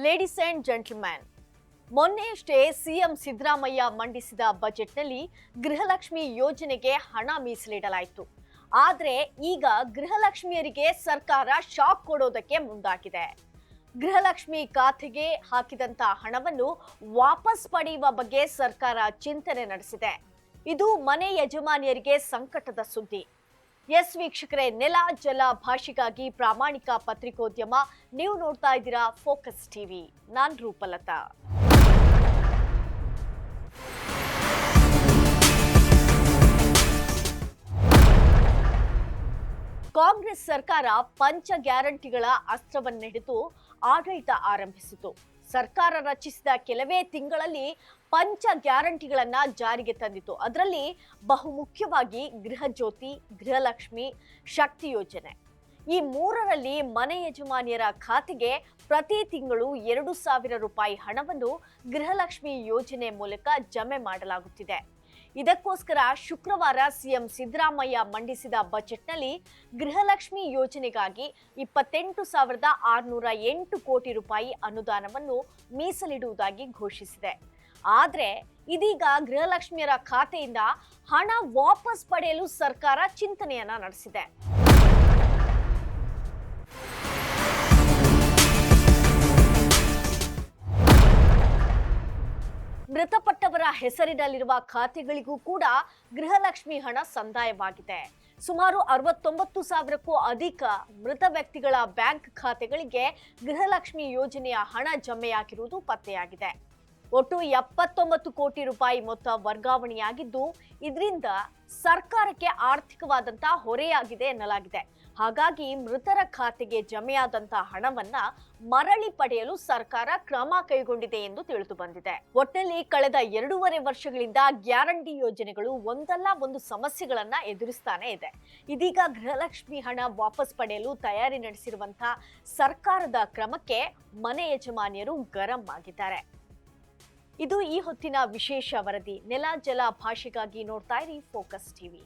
Ladies and gentleman, ಮೊನ್ನೆಯಷ್ಟೇ CM Siddaramaiah ಮಂಡಿಸಿದ ಬಜೆಟ್ನಲ್ಲಿ ಗೃಹಲಕ್ಷ್ಮಿ ಯೋಜನೆಗೆ ಹಣ ಮೀಸಲಿಡಲಾಯಿತು. ಆದರೆ ಈಗ ಗೃಹಲಕ್ಷ್ಮಿಯರಿಗೆ ಸರ್ಕಾರ ಶಾಕ್ ಕೊಡೋದಕ್ಕೆ ಮುಂದಾಗಿದೆ. ಗೃಹಲಕ್ಷ್ಮಿ ಖಾತೆಗೆ ಹಾಕಿದಂತ ಹಣವನ್ನು ವಾಪಸ್ ಪಡೆಯುವ ಬಗ್ಗೆ ಸರ್ಕಾರ ಚಿಂತನೆ ನಡೆಸಿದೆ. ಇದು ಮನೆ ಯಜಮಾನಿಯರಿಗೆ ಸಂಕಟದ ಸುದ್ದಿ. ಎಸ್ ವೀಕ್ಷಕರೇ, ನೆಲ ಜಲ ಭಾಷೆಗಾಗಿ ಪ್ರಾಮಾಣಿಕ ಪತ್ರಿಕೋದ್ಯಮ. ನೀವು ನೋಡ್ತಾ ಇದ್ದೀರಾ ಫೋಕಸ್ ಟಿವಿ. ನಾನ್ ರೂಪಲತಾ. ಕಾಂಗ್ರೆಸ್ ಸರ್ಕಾರ ಪಂಚ ಗ್ಯಾರಂಟಿಗಳ ಅಸ್ತ್ರವನ್ನಿಡಿದು ಆಡಳಿತ ಆರಂಭಿಸಿತು. ಸರ್ಕಾರ ರಚಿಸಿದ ಕೆಲವೇ ತಿಂಗಳಲ್ಲಿ ಪಂಚ ಗ್ಯಾರಂಟಿಗಳನ್ನ ಜಾರಿಗೆ ತಂದಿತು. ಅದರಲ್ಲಿ ಬಹುಮುಖ್ಯವಾಗಿ ಗೃಹ ಜ್ಯೋತಿ, ಗೃಹಲಕ್ಷ್ಮಿ, ಶಕ್ತಿ ಯೋಜನೆ. ಈ ಮೂರರಲ್ಲಿ ಮನೆ ಯಜಮಾನಿಯರ ಖಾತೆಗೆ ಪ್ರತಿ ತಿಂಗಳು 2,000 ರೂಪಾಯಿ ಹಣವನ್ನು ಗೃಹಲಕ್ಷ್ಮಿ ಯೋಜನೆ ಮೂಲಕ ಜಮೆ ಮಾಡಲಾಗುತ್ತಿದೆ. ಇದಕ್ಕೋಸ್ಕರ ಶುಕ್ರವಾರ ಸಿಎಂ ಸಿದ್ದರಾಮಯ್ಯ ಮಂಡಿಸಿದ ಬಜೆಟ್ನಲ್ಲಿ ಗೃಹಲಕ್ಷ್ಮಿ ಯೋಜನೆಗಾಗಿ 28,608 ಕೋಟಿ ರೂಪಾಯಿ ಅನುದಾನವನ್ನು ಮೀಸಲಿಡುವುದಾಗಿ ಘೋಷಿಸಿದೆ. ಆದರೆ ಇದೀಗ ಗೃಹಲಕ್ಷ್ಮಿಯರ ಖಾತೆಯಿಂದ ಹಣ ವಾಪಸ್ ಪಡೆಯಲು ಸರ್ಕಾರ ಚಿಂತನೆಯನ್ನ ನಡೆಸಿದೆ. ಮೃತಪಟ್ಟವರ ಹೆಸರಿನಲ್ಲಿರುವ ಖಾತೆಗಳಿಗೂ ಕೂಡ ಗೃಹಲಕ್ಷ್ಮಿ ಹಣ ಸಂದಾಯವಾಗಿದೆ. ಸುಮಾರು 69,000ಕ್ಕೂ ಅಧಿಕ ಮೃತ ವ್ಯಕ್ತಿಗಳ ಬ್ಯಾಂಕ್ ಖಾತೆಗಳಿಗೆ ಗೃಹಲಕ್ಷ್ಮಿ ಯೋಜನೆಯ ಹಣ ಜಮೆಯಾಗಿರುವುದು ಪತ್ತೆಯಾಗಿದೆ. ಒಟ್ಟು 79 ಕೋಟಿ ರೂಪಾಯಿ ಮೊತ್ತ ವರ್ಗಾವಣೆಯಾಗಿದ್ದು, ಇದರಿಂದ ಸರ್ಕಾರಕ್ಕೆ ಆರ್ಥಿಕವಾದಂತಹ ಹೊರೆಯಾಗಿದೆ ಎನ್ನಲಾಗಿದೆ. ಹಾಗಾಗಿ ಮೃತರ ಖಾತೆಗೆ ಜಮೆಯಾದಂತಹ ಹಣವನ್ನ ಮರಳಿ ಪಡೆಯಲು ಸರ್ಕಾರ ಕ್ರಮ ಕೈಗೊಂಡಿದೆ ಎಂದು ತಿಳಿದು ಬಂದಿದೆ. ಒಟ್ಟಿನಲ್ಲಿ ಕಳೆದ 2.5 ವರ್ಷಗಳಿಂದ ಗ್ಯಾರಂಟಿ ಯೋಜನೆಗಳು ಒಂದಲ್ಲ ಒಂದು ಸಮಸ್ಯೆಗಳನ್ನ ಎದುರಿಸ್ತಾನೆ ಇದೆ. ಇದೀಗ ಗೃಹಲಕ್ಷ್ಮಿ ಹಣ ವಾಪಸ್ ಪಡೆಯಲು ತಯಾರಿ ನಡೆಸಿರುವಂತಹ ಸರ್ಕಾರದ ಕ್ರಮಕ್ಕೆ ಮನೆ ಯಜಮಾನಿಯರು ಗರಂ ಆಗಿದ್ದಾರೆ. ಇದು ಈ ಹೊತ್ತಿನ ವಿಶೇಷ ವರದಿ. ನೆಲ ಜಲ ಭಾಷೆಗಾಗಿ ನೋಡ್ತಾ ಇರಿ ಫೋಕಸ್ ಟಿವಿ.